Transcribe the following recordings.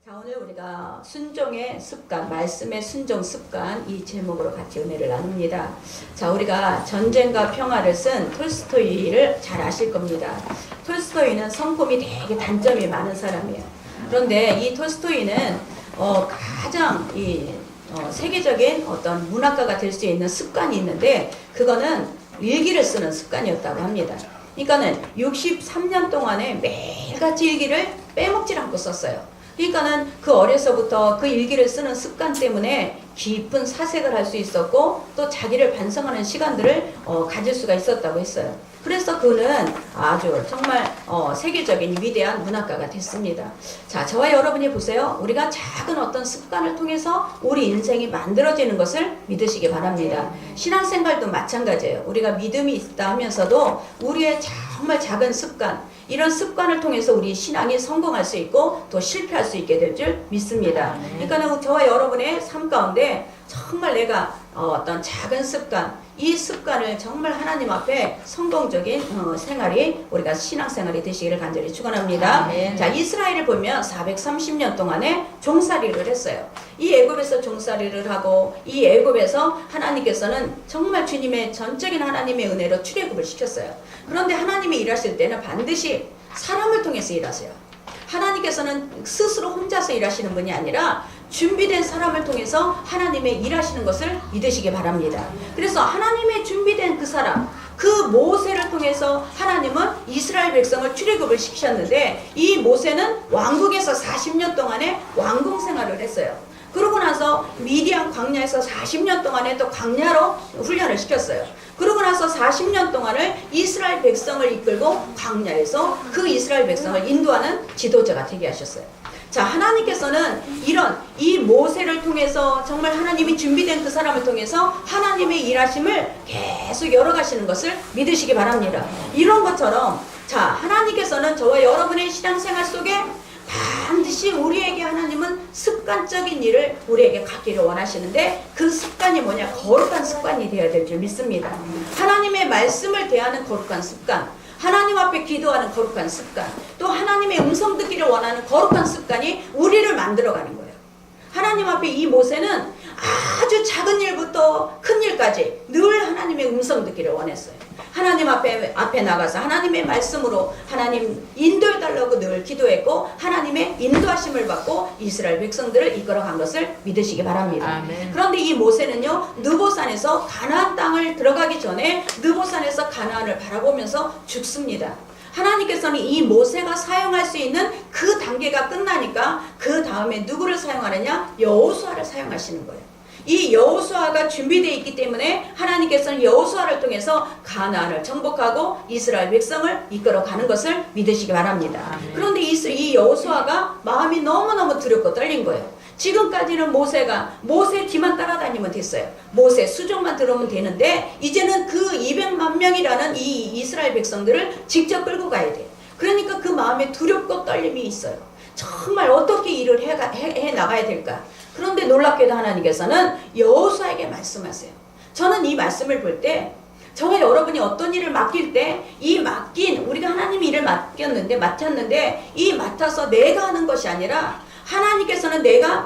자, 오늘 우리가 순종의 습관, 말씀의 순종 습관 이 제목으로 같이 은혜를 나눕니다. 자, 우리가 전쟁과 평화를 쓴 톨스토이를 잘 아실 겁니다. 톨스토이는 성품이 되게 단점이 많은 사람이에요. 그런데 이 톨스토이는 가장 세계적인 어떤 문학가가 될 수 있는 습관이 있는데 그거는 일기를 쓰는 습관이었다고 합니다. 그러니까는 63년 동안에 매일같이 일기를 빼먹질 않고 썼어요. 그러니까는 그 어려서부터 그 일기를 쓰는 습관 때문에 깊은 사색을 할 수 있었고 또 자기를 반성하는 시간들을 가질 수가 있었다고 했어요. 그래서 그는 아주 정말 세계적인 위대한 문학가가 됐습니다. 자, 저와 여러분이 보세요. 우리가 작은 어떤 습관을 통해서 우리 인생이 만들어지는 것을 믿으시기 바랍니다. 신앙생활도 마찬가지예요. 우리가 믿음이 있다 하면서도 우리의 정말 작은 습관, 이런 습관을 통해서 우리 신앙이 성공할 수 있고 또 실패할 수 있게 될 줄 믿습니다. 그러니까 저와 여러분의 삶 가운데 정말 내가 어떤 작은 습관, 이 습관을 정말 하나님 앞에 성공적인 생활이 우리가 신앙생활이 되시기를 간절히 축원합니다. 자, 이스라엘을 보면 430년 동안에 종살이를 했어요. 이 애굽에서 종살이를 하고 이 애굽에서 하나님께서는 정말 주님의 전적인 하나님의 은혜로 출애굽을 시켰어요. 그런데 하나님이 일하실 때는 반드시 사람을 통해서 일하세요. 하나님께서는 스스로 혼자서 일하시는 분이 아니라 준비된 사람을 통해서 하나님의 일하시는 것을 믿으시기 바랍니다. 그래서 하나님의 준비된 그 사람, 그 모세를 통해서 하나님은 이스라엘 백성을 출애굽을 시키셨는데 이 모세는 왕국에서 40년 동안의 왕궁 생활을 했어요. 그러고 나서 미디안 광야에서 40년 동안에 또 광야로 훈련을 시켰어요. 그러고 나서 40년 동안을 이스라엘 백성을 이끌고 광야에서 그 이스라엘 백성을 인도하는 지도자가 되게 하셨어요. 자, 하나님께서는 이 모세를 통해서 정말 하나님이 준비된 그 사람을 통해서 하나님의 일하심을 계속 열어가시는 것을 믿으시기 바랍니다. 이런 것처럼 자, 하나님께서는 저와 여러분의 신앙생활 속에 반드시 우리에게 하나님은 습관적인 일을 우리에게 갖기를 원하시는데 그 습관이 뭐냐? 거룩한 습관이 되어야 될 줄 믿습니다. 하나님의 말씀을 대하는 거룩한 습관, 하나님 앞에 기도하는 거룩한 습관, 또 하나님의 음성 듣기를 원하는 거룩한 습관이 우리를 만들어가는 거예요. 하나님 앞에 이 모세는 아주 작은 일부터 큰 일까지 늘 하나님의 음성 듣기를 원했어요. 하나님 앞에 나가서 하나님의 말씀으로 하나님 인도해달라고 늘 기도했고 하나님의 인도하심을 받고 이스라엘 백성들을 이끌어간 것을 믿으시기 바랍니다. 아멘. 그런데 이 모세는요, 느보산에서 가나안 땅을 들어가기 전에 느보산에서 가나안을 바라보면서 죽습니다. 하나님께서는 이 모세가 사용할 수 있는 그 단계가 끝나니까 그 다음에 누구를 사용하느냐? 여호수아를 사용하시는 거예요. 이 여호수아가 준비되어 있기 때문에 하나님께서는 여호수아를 통해서 가나안을 정복하고 이스라엘 백성을 이끌어가는 것을 믿으시기 바랍니다. 그런데 이 여호수아가 마음이 너무너무 두렵고 떨린 거예요. 지금까지는 모세 뒤만 따라다니면 됐어요. 모세 수종만 들으면 되는데 이제는 그 200만 명이라는 이 이스라엘 백성들을 직접 끌고 가야 돼요. 그러니까 그 마음에 두렵고 떨림이 있어요. 정말 어떻게 일을 해 나가야 될까? 그런데 놀랍게도 하나님께서는 여호수아에게 말씀하세요. 저는 이 말씀을 볼 때 저와 여러분이 어떤 일을 맡길 때 우리가 하나님이 일을 맡았는데 이 맡아서 내가 하는 것이 아니라 하나님께서는 내가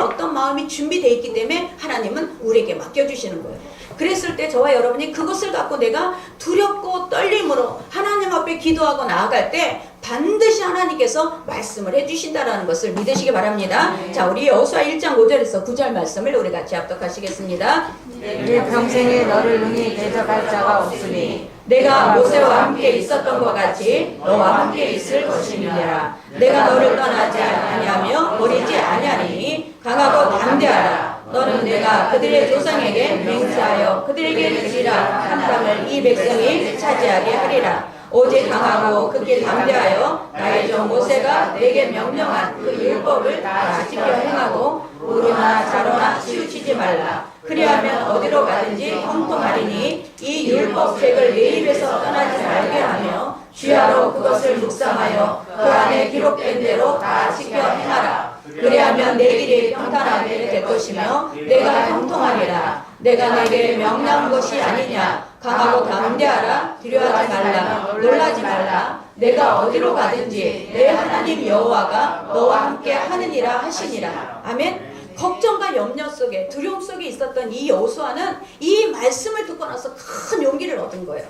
어떤 마음이 준비되어 있기 때문에 하나님은 우리에게 맡겨주시는 거예요. 그랬을 때 저와 여러분이 그것을 갖고 내가 두렵고 떨림으로 하나님 앞에 기도하고 나아갈 때 반드시 하나님께서 말씀을 해주신다라는 것을 믿으시기 바랍니다. 자, 우리 여호수아 1장 5절에서 9절 말씀을 우리 같이 합독하시겠습니다. 내 평생에 너를 능히 대적할 자가 없으니 내가 모세와 함께 있었던 것 같이 너와 함께 있을 것이니라. 내가 너를 떠나지 아니하며 버리지 아니하니 강하고 담대하라. 너는 내가 그들의 조상에게 맹세하여 그들에게 주리라 한 땅을 이 백성이 차지하게 하리라. 오직 강하고 극히 담대하여 나의 종 모세가 내게 명령한 그 율법을 다 지켜 행하고 우로나 자로나 치우치지 말라. 그리하면 어디로 가든지 형통하리니 이 율법책을 내 입에서 떠나지 말게 하며 주야로 그것을 묵상하여 그 안에 기록된 대로 다 지켜 행하라. 그리하면 내 길이 평탄하게 될 것이며 내가 형통하리라. 내가 내게 명령한 것이 아니냐? 강하고 담대하라. 두려워하지 말라. 놀라지 말라. 내가 어디로 가든지 내 하나님 여호와가 너와 함께 하느니라 하시니라. 아멘. 걱정과 염려 속에, 두려움 속에 있었던 이 여호수아는 이 말씀을 듣고 나서 큰 용기를 얻은 거예요.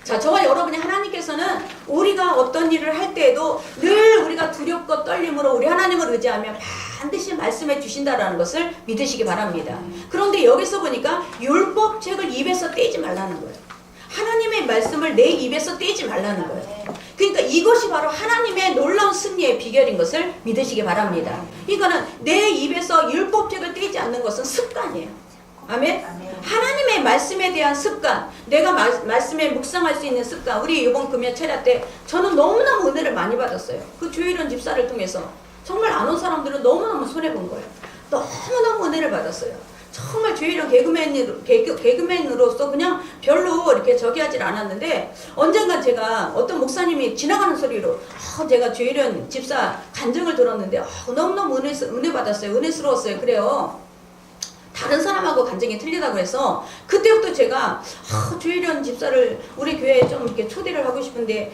자, 저와 여러분이 하나님께서는 우리가 어떤 일을 할 때에도 늘 우리가 두렵고 떨림으로 우리 하나님을 의지하면 반드시 말씀해 주신다라는 것을 믿으시기 바랍니다. 그런데 여기서 보니까 율법책을 입에서 떼지 말라는 거예요. 하나님의 말씀을 내 입에서 떼지 말라는 거예요. 그러니까 이것이 바로 하나님의 놀라운 승리의 비결인 것을 믿으시기 바랍니다. 이거는 내 입에서 율법책을 떼지 않는 것은 습관이에요. 아멘? 하나님의 말씀에 대한 습관, 내가 말씀에 묵상할 수 있는 습관. 우리 이번 금요 철야 때 저는 너무너무 은혜를 많이 받았어요. 그 조혜련 집사를 통해서 정말 안 온 사람들은 너무너무 손해본 거예요. 너무너무 은혜를 받았어요. 정말 조혜련 개그맨으로서 그냥 별로 이렇게 저기 하질 않았는데, 언젠가 제가 어떤 목사님이 지나가는 소리로 제가 조혜련 집사 간증을 들었는데 너무너무 은혜 받았어요. 은혜스러웠어요. 그래요. 다른 사람하고 간증이 틀리다고 해서 그때부터 제가 조혜련 집사를 우리 교회에 좀 이렇게 초대를 하고 싶은데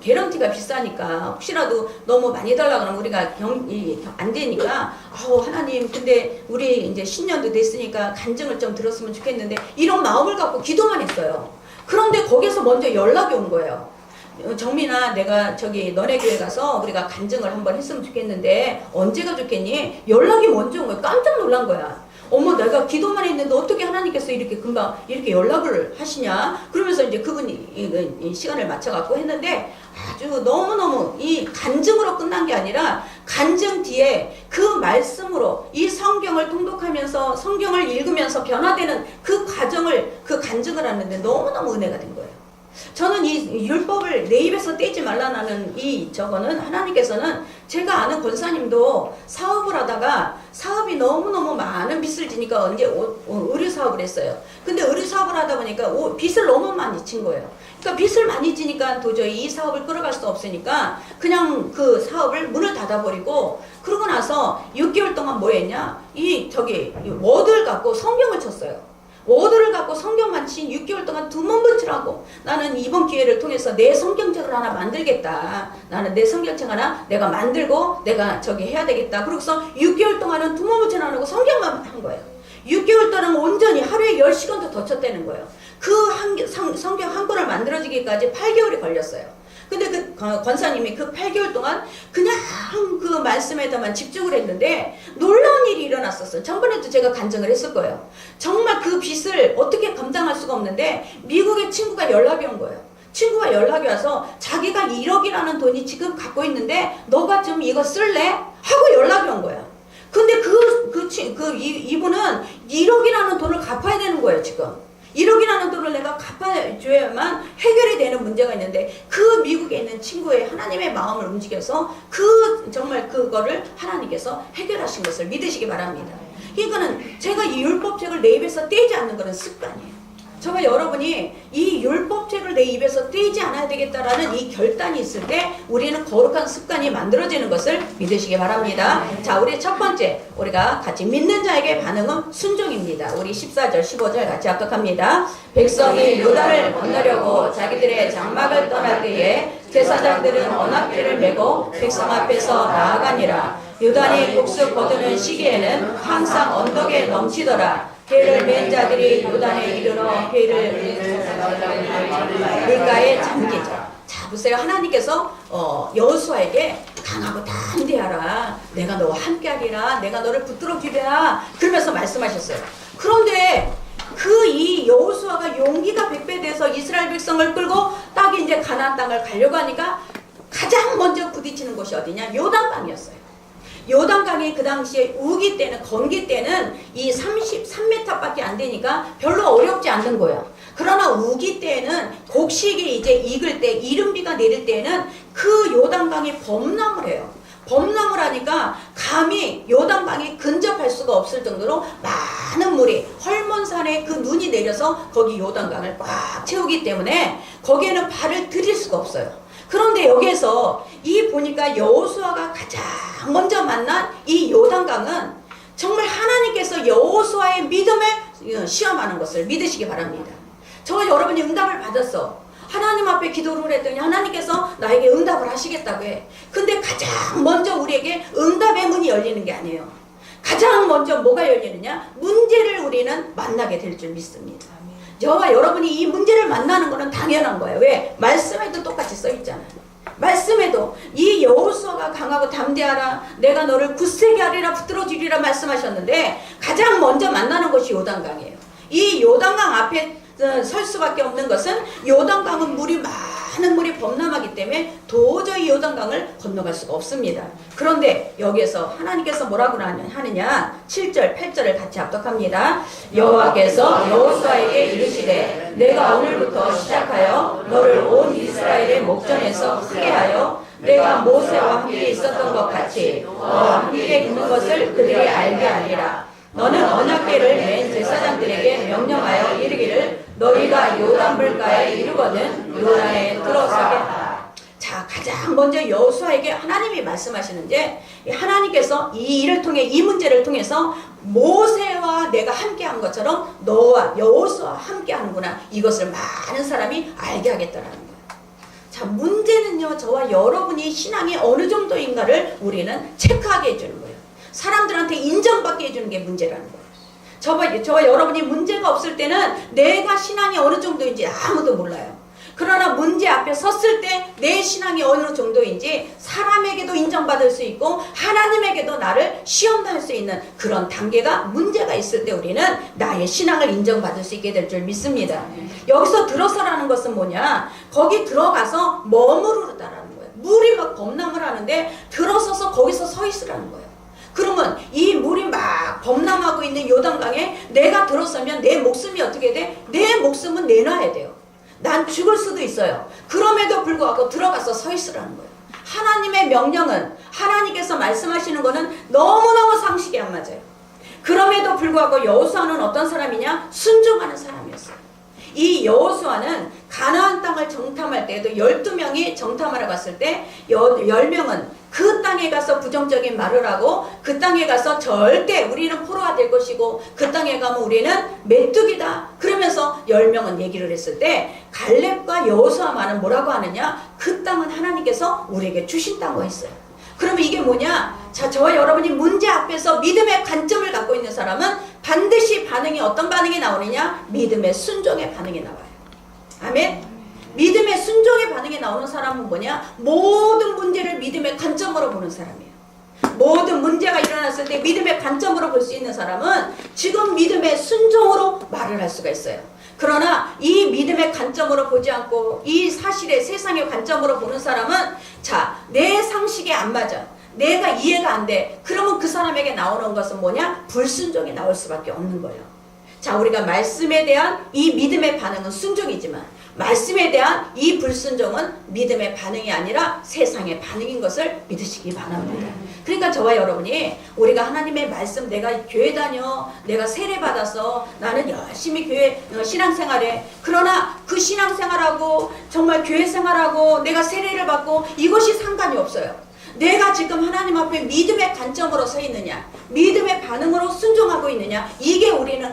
개런티가 비싸니까 혹시라도 너무 많이 달라 그러면 우리가 안 되니까 하나님 근데 우리 이제 10년도 됐으니까 간증을 좀 들었으면 좋겠는데 이런 마음을 갖고 기도만 했어요. 그런데 거기서 먼저 연락이 온 거예요. 정민아, 내가 저기 너네 교회 가서 우리가 간증을 한번 했으면 좋겠는데 언제가 좋겠니? 연락이 먼저 온 거야. 깜짝 놀란 거야. 어머, 내가 기도만 했는데 어떻게 하나님께서 이렇게 금방 이렇게 연락을 하시냐? 그러면서 이제 그분이 이 시간을 맞춰갖고 했는데 아주 너무너무 이 간증으로 끝난 게 아니라 간증 뒤에 그 말씀으로 이 성경을 통독하면서 성경을 읽으면서 변화되는 그 간증을 하는데 너무너무 은혜가 된 거예요. 저는 이 율법을 내 입에서 떼지 말라는 저거는 하나님께서는 제가 아는 권사님도 사업을 하다가 사업이 너무너무 많은 빚을 지니까 언제 의류 사업을 했어요. 근데 의류 사업을 하다 보니까 빚을 너무 많이 친 거예요. 그러니까 빚을 많이 지니까 도저히 이 사업을 끌어갈 수 없으니까 그냥 그 사업을 문을 닫아버리고, 그러고 나서 6개월 동안 뭐 했냐? 워드를 갖고 성경을 쳤어요. 워드를 갖고 성경만 친 6개월 동안 두 몸 붙이라고, 나는 이번 기회를 통해서 내 성경책을 하나 만들겠다. 나는 내 성경책 하나 내가 만들고 내가 해야 되겠다. 그러고서 6개월 동안은 두 몸 붙이는 안 하고 성경만 한 거예요. 6개월 동안 온전히 하루에 10시간도 더 쳤다는 거예요. 그 성경 한 권을 만들어지기까지 8개월이 걸렸어요. 근데 그 권사님이 그 8개월 동안 그냥 그 말씀에다만 집중을 했는데 놀라운 일이 일어났었어요. 전번에도 제가 간증을 했을 거예요. 정말 그 빚을 어떻게 감당할 수가 없는데 미국의 친구가 연락이 온 거예요. 친구가 연락이 와서 자기가 1억이라는 돈이 지금 갖고 있는데 너가 좀 이거 쓸래? 하고 연락이 온 거야. 근데 이분은 1억이라는 돈을 갚아야 되는 거예요, 지금. 1억이라는 돈을 내가 갚아줘야만 해결이 되는 문제가 있는데, 그 미국에 있는 친구의 하나님의 마음을 움직여서 정말 그거를 하나님께서 해결하신 것을 믿으시기 바랍니다. 이거는 제가 이 율법책을 내 입에서 떼지 않는 것은 습관이에요. 저와 여러분이 이 율법책을 내 입에서 떼지 않아야 되겠다라는 이 결단이 있을 때 우리는 거룩한 습관이 만들어지는 것을 믿으시기 바랍니다. 자, 우리 첫 번째, 우리가 같이 믿는 자에게 반응은 순종입니다. 우리 14절 15절 같이 합독합니다. 백성이 요단을 건너려고 자기들의 장막을 떠날 때에 제사장들은 언약궤를 메고 백성 앞에서 나아가니라. 요단이 복수 거두는 시기에는 항상 언덕에 넘치더라. 배를 맨 자들이 요단에 이르러 배를 물가에 잠기죠. 자, 보세요. 하나님께서 여호수아에게 강하고 담대하라. 내가 너와 함께하리라. 내가 너를 붙들어 주리라. 그러면서 말씀하셨어요. 그런데 이 여호수아가 용기가 100배 돼서 이스라엘 백성을 끌고 딱 이제 가나안 땅을 가려고 하니까 가장 먼저 부딪히는 곳이 어디냐? 요단강이었어요. 요단강이 그 당시에 건기 때는 이 33m밖에 안 되니까 별로 어렵지 않는 거예요. 그러나 우기 때는 곡식이 이제 익을 때, 이른비가 내릴 때는 그 요단강이 범람을 해요. 범람을 하니까 감히 요단강이 근접할 수가 없을 정도로 많은 물이 헐몬산에 그 눈이 내려서 거기 요단강을 꽉 채우기 때문에 거기에는 발을 들일 수가 없어요. 그런데 여기에서 보니까 여호수아가 가장 먼저 만난 이 요단강은 정말 하나님께서 여호수아의 믿음을 시험하는 것을 믿으시기 바랍니다. 저 여러분이 응답을 받았어. 하나님 앞에 기도를 했더니 하나님께서 나에게 응답을 하시겠다고 해. 근데 가장 먼저 우리에게 응답의 문이 열리는 게 아니에요. 가장 먼저 뭐가 열리느냐? 문제를 우리는 만나게 될 줄 믿습니다. 저와 여러분이 이 문제를 만나는 거는 당연한 거예요. 왜? 말씀에도 똑같이 써 있잖아요. 말씀에도 이 여호수아가 강하고 담대하라, 내가 너를 굳세게 하리라, 붙들어 주리라 말씀하셨는데 가장 먼저 만나는 것이 요단강이에요. 이 요단강 앞에 설 수밖에 없는 것은 요단강은 많은 물이 범람하기 때문에 도저히 요단강을 건너갈 수가 없습니다. 그런데 여기에서 하나님께서 뭐라고 하느냐? 7절, 8절을 같이 합독합니다. 여호와께서 여호수아에게 이르시되 내가 오늘부터 시작하여 너를 온 이스라엘의 목전에서 크게 하여 내가 모세와 함께 있었던 것 같이 너와 함께 있는 것을 그들이 알게 하리라. 너는 언약궤를 맨 제사장들에게 명령하여 이르기를 너희가 요단물가에 이르거든 요단에 들어서게 하라. 자, 가장 먼저 여호수아에게 하나님이 말씀하시는데 하나님께서 이 일을 통해 이 문제를 통해서 모세와 내가 함께한 것처럼 너와 여호수아와 함께하는구나. 이것을 많은 사람이 알게 하겠다라는 거예요. 자, 문제는요, 저와 여러분이 신앙이 어느 정도인가를 우리는 체크하게 해주는 거예요. 사람들한테 인정받게 해주는 게 문제라는 거예요. 저와 여러분이 문제가 없을 때는 내가 신앙이 어느 정도인지 아무도 몰라요. 그러나 문제 앞에 섰을 때 내 신앙이 어느 정도인지 사람에게도 인정받을 수 있고 하나님에게도 나를 시험할 수 있는 그런 단계가 문제가 있을 때 우리는 나의 신앙을 인정받을 수 있게 될 줄 믿습니다. 여기서 들어서라는 것은 뭐냐? 거기 들어가서 머무르다라는 거예요. 물이 막 범람을 하는데 들어서서 거기서 서 있으라는 거예요. 그러면 이 물이 막 범람하고 있는 요단강에 내가 들어서면 내 목숨이 어떻게 돼? 내 목숨은 내놔야 돼요. 난 죽을 수도 있어요. 그럼에도 불구하고 들어가서 서 있으라는 거예요. 하나님의 명령은, 하나님께서 말씀하시는 거는 너무너무 상식에 안 맞아요. 그럼에도 불구하고 여호수아는 어떤 사람이냐? 순종하는 사람이었어요. 이 여호수아는 가나안 땅을 정탐할 때에도 12명이 정탐하러 갔을 때 10명은 그 땅에 가서 부정적인 말을 하고 그 땅에 가서 절대 우리는 포로가 될 것이고 그 땅에 가면 우리는 메뚜기다 그러면서 10명은 얘기를 했을 때 갈렙과 여호수아만은 뭐라고 하느냐? 그 땅은 하나님께서 우리에게 주신다고 했어요. 그러면 이게 뭐냐? 자, 저와 여러분이 문제 앞에서 믿음의 관점을 갖고 있는 사람은 반드시 반응이 어떤 반응이 나오느냐? 믿음의 순종의 반응이 나와요. 아멘? 믿음의 순종의 반응이 나오는 사람은 뭐냐? 모든 문제를 믿음의 관점으로 보는 사람이에요. 모든 문제가 일어났을 때 믿음의 관점으로 볼 수 있는 사람은 지금 믿음의 순종으로 말을 할 수가 있어요. 그러나 이 믿음의 관점으로 보지 않고 이 사실의 세상의 관점으로 보는 사람은 자, 내 상식에 안 맞아. 내가 이해가 안 돼. 그러면 그 사람에게 나오는 것은 뭐냐? 불순종이 나올 수밖에 없는 거예요. 자, 우리가 말씀에 대한 이 믿음의 반응은 순종이지만 말씀에 대한 이 불순종은 믿음의 반응이 아니라 세상의 반응인 것을 믿으시기 바랍니다. 그러니까 저와 여러분이 우리가 하나님의 말씀, 내가 교회 다녀, 내가 세례 받아서 나는 열심히 교회 신앙생활해. 그러나 그 신앙생활하고 정말 교회 생활하고 내가 세례를 받고 이것이 상관이 없어요. 내가 지금 하나님 앞에 믿음의 관점으로 서 있느냐, 믿음의 반응으로 순종하고 있느냐, 이게 우리는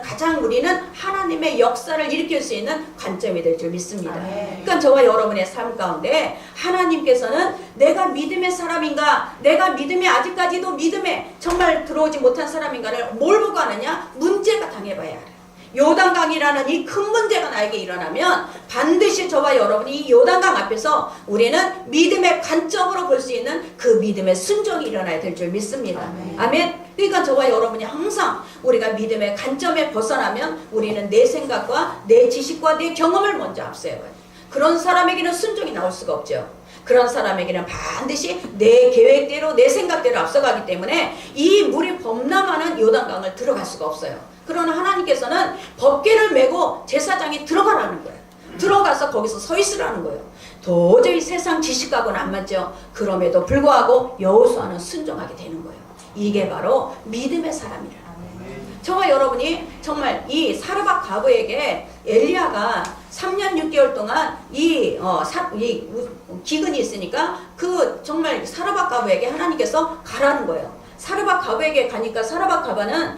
하나님의 역사를 일으킬 수 있는 관점이 될 줄 믿습니다. 그러니까 저와 여러분의 삶 가운데 하나님께서는 내가 믿음의 사람인가, 내가 믿음에 아직까지도 믿음에 정말 들어오지 못한 사람인가를 뭘 보고 하느냐? 문제가 당해봐야 알아요. 요단강이라는 이 큰 문제가 나에게 일어나면 반드시 저와 여러분이 이 요단강 앞에서 우리는 믿음의 관점으로 볼 수 있는 그 믿음의 순종이 일어나야 될 줄 믿습니다. 아멘. 그러니까 저와 여러분이 항상 우리가 믿음의 관점에 벗어나면 우리는 내 생각과 내 지식과 내 경험을 먼저 앞세워요. 그런 사람에게는 순종이 나올 수가 없죠. 그런 사람에게는 반드시 내 계획대로 내 생각대로 앞서가기 때문에 이 물이 범람하는 요단강을 들어갈 수가 없어요. 그러나 하나님께서는 법궤를 메고 제사장이 들어가라는 거예요. 들어가서 거기서 서 있으라는 거예요. 도저히 세상 지식하고는 안 맞죠. 그럼에도 불구하고 여호수아는 순종하게 되는 거예요. 이게 바로 믿음의 사람이라. 저와 여러분이 정말 이 사르밧 과부에게 엘리야가 3년 6개월 동안 이 기근이 있으니까 그 정말 사르밧 과부에게 하나님께서 가라는 거예요. 사르밧 가브에게 가니까 사르밧 가브는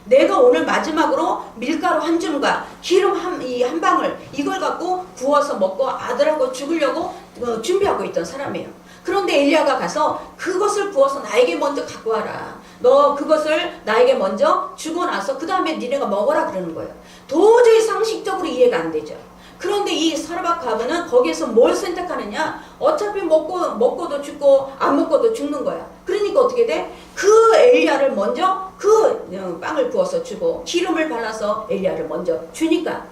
내가 오늘 마지막으로 밀가루 한 줌과 기름 한 방울 이걸 갖고 구워서 먹고 아들하고 죽으려고 준비하고 있던 사람이에요. 그런데 엘리야가 가서 그것을 구워서 나에게 먼저 갖고 와라. 너 그것을 나에게 먼저 주고 나서 그 다음에 니네가 먹어라 그러는 거예요. 도저히 상식적으로 이해가 안 되죠. 그런데 이 사르밧 가브는 거기에서 뭘 선택하느냐? 어차피 먹고도 죽고 안 먹고도 죽는 거야. 그러니까 어떻게 돼? 그 엘리야를 먼저 그 빵을 구워서 주고 기름을 발라서 엘리야를 먼저 주니까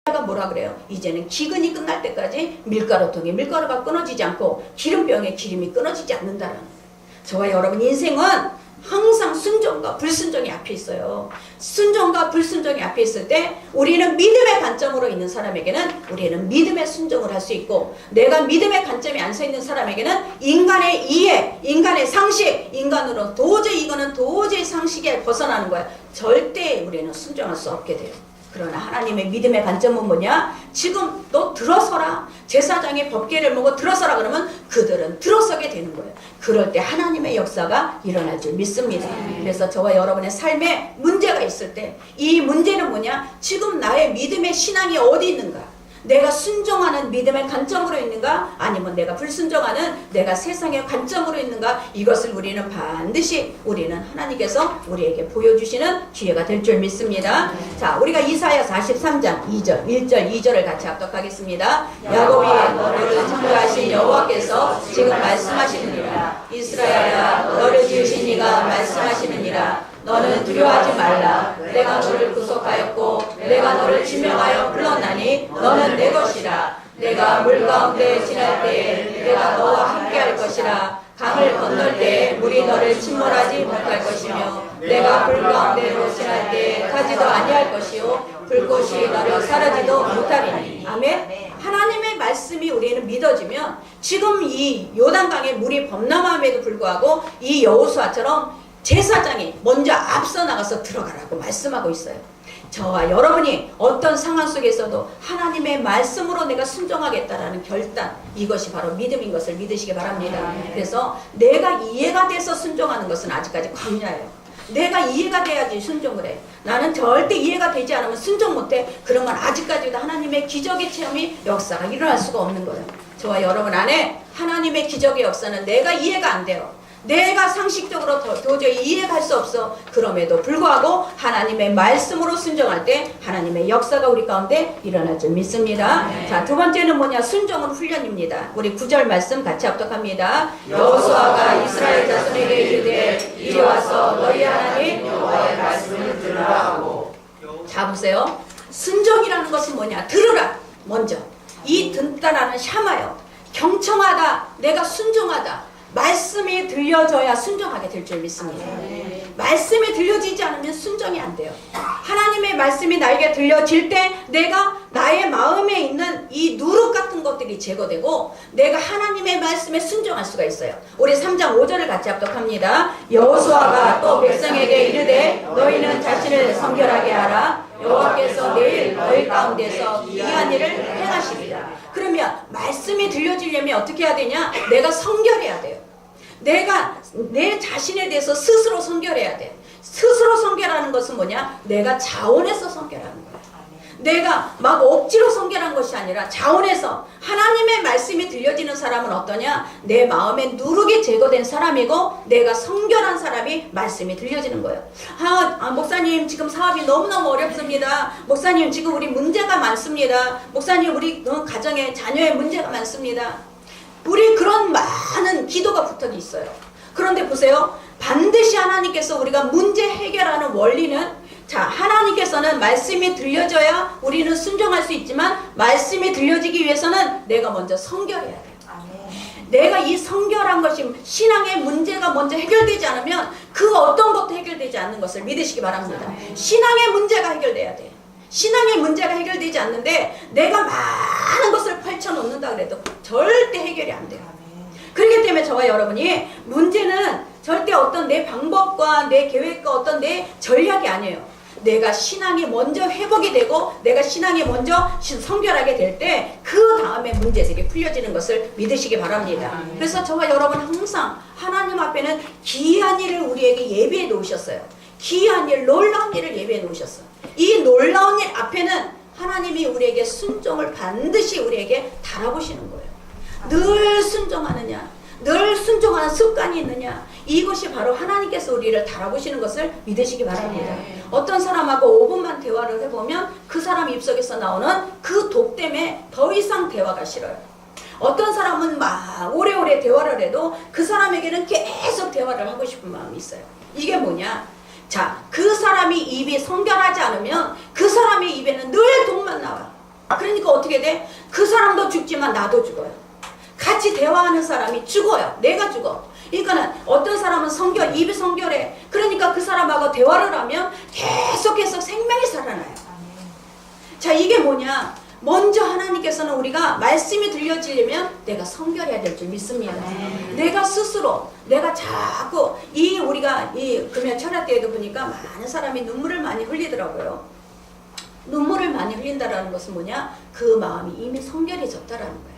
엘리야가 뭐라 그래요? 이제는 기근이 끝날 때까지 밀가루통에 밀가루가 끊어지지 않고 기름병에 기름이 끊어지지 않는다는. 저와 여러분 인생은 항상 순종과 불순종이 앞에 있어요. 순종과 불순종이 앞에 있을 때 우리는 믿음의 관점으로 있는 사람에게는 우리는 믿음의 순종을 할 수 있고, 내가 믿음의 관점이 안 서 있는 사람에게는 인간의 이해, 인간의 상식, 인간으로 도저히 이거는 도저히 상식에 벗어나는 거야. 절대 우리는 순종할 수 없게 돼요. 그러나 하나님의 믿음의 관점은 뭐냐? 지금 너 들어서라. 제사장의 법궤를 보고 들어서라 그러면 그들은 들어서게 되는 거예요. 그럴 때 하나님의 역사가 일어날 줄 믿습니다. 그래서 저와 여러분의 삶에 문제가 있을 때 이 문제는 뭐냐? 지금 나의 믿음의 신앙이 어디 있는가? 내가 순종하는 믿음의 관점으로 있는가? 아니면 내가 불순종하는 내가 세상의 관점으로 있는가? 이것을 우리는 반드시 우리는 하나님께서 우리에게 보여주시는 기회가 될 줄 믿습니다. 자, 우리가 이사야 43장 2절, 1절, 2절을 같이 합독하겠습니다. 야곱이 너를 창조하신 여호와께서 지금 말씀하시느니라. 이스라엘아, 너를 지으신 이가 말씀하시느니라. 너는 두려워하지 말라. 내가 너를 구속하였고 내가 너를 지명하여 불렀나니 너는 내 것이라. 내가 물 가운데 지날 때에 내가 너와 함께 할 것이라. 강을 건널 때에 물이 너를 침몰하지 못할 것이며 내가 불 가운데로 지날 때에 타지도 아니할 것이요 불꽃이 너를 사르지도 못하리니. 아멘. 하나님의 말씀이 우리는 믿어지면 지금 이 요단강에 물이 범람함에도 불구하고 이 여호수아처럼 제사장이 먼저 앞서 나가서 들어가라고 말씀하고 있어요. 저와 여러분이 어떤 상황 속에서도 하나님의 말씀으로 내가 순종하겠다라는 결단, 이것이 바로 믿음인 것을 믿으시기 바랍니다. 그래서 내가 이해가 돼서 순종하는 것은 아직까지 광야예요. 내가 이해가 돼야지 순종을 해. 나는 절대 이해가 되지 않으면 순종 못해. 그런 건 아직까지도 하나님의 기적의 체험이 역사가 일어날 수가 없는 거예요. 저와 여러분 안에 하나님의 기적의 역사는 내가 이해가 안 돼요. 내가 상식적으로 도저히 이해할 수 없어. 그럼에도 불구하고 하나님의 말씀으로 순종할 때 하나님의 역사가 우리 가운데 일어날 줄 믿습니다. 자, 두 번째는 뭐냐? 순종은 훈련입니다. 우리 9절 말씀 같이 합독합니다. 여호수아가 이스라엘 자손에게 이르되 이리 와서 너희 하나님 여호와의 말씀을 들으라 하고. 자, 보세요. 순종이라는 것은 뭐냐? 들으라. 먼저 이 듣다라는 샤마요. 경청하다. 내가 순종하다. 말씀이 들려져야 순종하게 될 줄 믿습니다. 말씀이 들려지지 않으면 순종이 안 돼요. 하나님의 말씀이 나에게 들려질 때 내가 나의 마음에 있는 이 누룩 같은 것들이 제거되고 내가 하나님의 말씀에 순종할 수가 있어요. 우리 3장 5절을 같이 합독합니다. 여호수아가 또 백성에게 이르되 너희는 자신을 성결하게 하라. 여호와께서 내일 너희 가운데서 기이한 일을 행하시리라. 그러면 말씀이 들려지려면 어떻게 해야 되냐? 내가 성결해야 돼요. 내가 내 자신에 대해서 스스로 성결해야 돼. 스스로 성결하는 것은 뭐냐? 내가 자원해서 성결하는 거야. 내가 막 억지로 성결한 것이 아니라 자원해서. 하나님의 말씀이 들려지는 사람은 어떠냐? 내 마음에 누룩이 제거된 사람이고 내가 성결한 사람이 말씀이 들려지는 거예요. 목사님 지금 사업이 너무너무 어렵습니다. 목사님 지금 우리 문제가 많습니다. 목사님 우리 가정에 자녀의 문제가 많습니다. 우리 그런 많은 기도가 붙어 있어요. 그런데 보세요. 반드시 하나님께서 우리가 문제 해결하는 원리는, 자, 하나님께서는 말씀이 들려져야 우리는 순종할 수 있지만 말씀이 들려지기 위해서는 내가 먼저 성결해야 돼요. 내가 이 성결한 것이 신앙의 문제가 먼저 해결되지 않으면 그 어떤 것도 해결되지 않는 것을 믿으시기 바랍니다. 신앙의 문제가 해결돼야 돼. 신앙의 문제가 해결되지 않는데 내가 많은 것을 펼쳐놓는다 그래도 절대 해결이 안 돼요. 그렇기 때문에 저와 여러분이 문제는 절대 어떤 내 방법과 내 계획과 어떤 내 전략이 아니에요. 내가 신앙이 먼저 회복이 되고 내가 신앙이 먼저 성결하게 될 때 그 다음에 문제들이 풀려지는 것을 믿으시기 바랍니다. 그래서 저와 여러분 항상 하나님 앞에는 기이한 일을 우리에게 예비해 놓으셨어요. 기이한 일, 놀라운 일을 예비해 놓으셨어요. 이 놀라운 일 앞에는 하나님이 우리에게 순종을 반드시 우리에게 달아보시는 거예요. 늘 순종하느냐, 늘 순종하는 습관이 있느냐, 이것이 바로 하나님께서 우리를 달아보시는 것을 믿으시기 바랍니다. 어떤 사람하고 5분만 대화를 해보면 그 사람 입속에서 나오는 그 독 때문에 더 이상 대화가 싫어요. 어떤 사람은 막 오래오래 대화를 해도 그 사람에게는 계속 대화를 하고 싶은 마음이 있어요. 이게 뭐냐? 자, 그 사람이 입이 성결하지 않으면 그 사람의 입에는 늘 독만 나와. 그러니까 어떻게 돼? 그 사람도 죽지만 나도 죽어요. 같이 대화하는 사람이 죽어요. 내가 죽어. 그러니까는 어떤 사람은 입이 성결해. 그러니까 그 사람하고 대화를 하면 계속해서 생명이 살아나요. 자, 이게 뭐냐? 먼저 하나님께서는 우리가 말씀이 들려지려면 내가 성결해야 될 줄 믿습니다. 내가 스스로, 내가 자꾸 우리가 금요 철야 때에도 보니까 많은 사람이 눈물을 많이 흘리더라고요. 눈물을 많이 흘린다라는 것은 뭐냐? 그 마음이 이미 성결해졌다라는 거예요.